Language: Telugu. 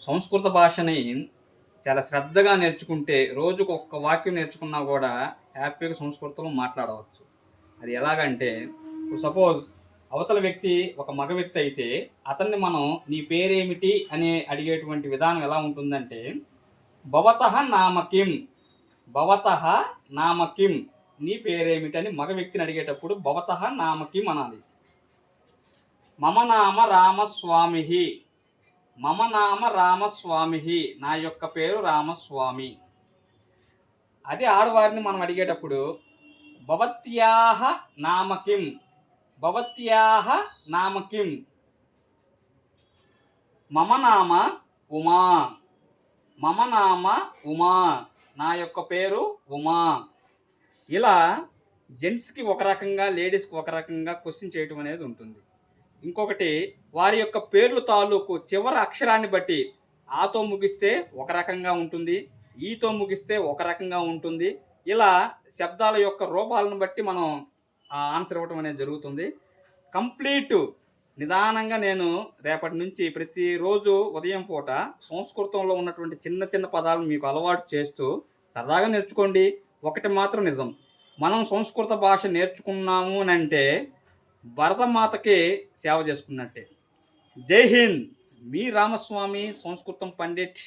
సంస్కృత భాషని చాలా శ్రద్ధగా నేర్చుకుంటే రోజుకు ఒక్క వాక్యం నేర్చుకున్నా కూడా హ్యాపీగా సంస్కృతంలో మాట్లాడవచ్చు. అది ఎలాగంటే ఇప్పుడు సపోజ్ అవతల వ్యక్తి ఒక మగ వ్యక్తి అయితే అతన్ని మనం నీ పేరేమిటి అని అడిగేటువంటి విధానం ఎలా ఉంటుందంటే భవతః నామ కిం, భవతః నామ కిం, నీ పేరేమిటి అని మగ వ్యక్తిని అడిగేటప్పుడు భవతః నామ కిం అనాలి. మమ నామ రామస్వామి, మమ నామ రామస్వామి, నా యొక్క పేరు రామస్వామి. అదే ఆడవారిని మనం అడిగేటప్పుడు భవత్యాహ నామ కిం, భవత్యాహ నామ కిం, మమ నామ ఉమా, మమ నామ ఉమా, నా యొక్క పేరు ఉమా. ఇలా జెంట్స్కి ఒక రకంగా, లేడీస్కి ఒక రకంగా క్వశ్చన్ చేయటం అనేది ఉంటుంది. ఇంకొకటి వారి యొక్క పేర్లు తాలూకు చివరి అక్షరాన్ని బట్టి ఆతో ముగిస్తే ఒక రకంగా ఉంటుంది, ఈతో ముగిస్తే ఒక రకంగా ఉంటుంది. ఇలా శబ్దాల యొక్క రూపాలను బట్టి మనం ఆన్సర్ ఇవ్వటం అనేది జరుగుతుంది. కంప్లీట్ నిదానంగా నేను రేపటి నుంచి ప్రతిరోజు ఉదయం పూట సంస్కృతంలో ఉన్నటువంటి చిన్న చిన్న పదాలను మీకు అలవాటు చేస్తూ సరదాగా నేర్చుకోండి. ఒకటి మాత్రం నిజం, మనం సంస్కృత భాష నేర్చుకున్నాము అని అంటే భరతమాతకి సేవ చేసుకున్నట్టే. జై హింద్, మీ రామస్వామి సంస్కృతం పండిట్.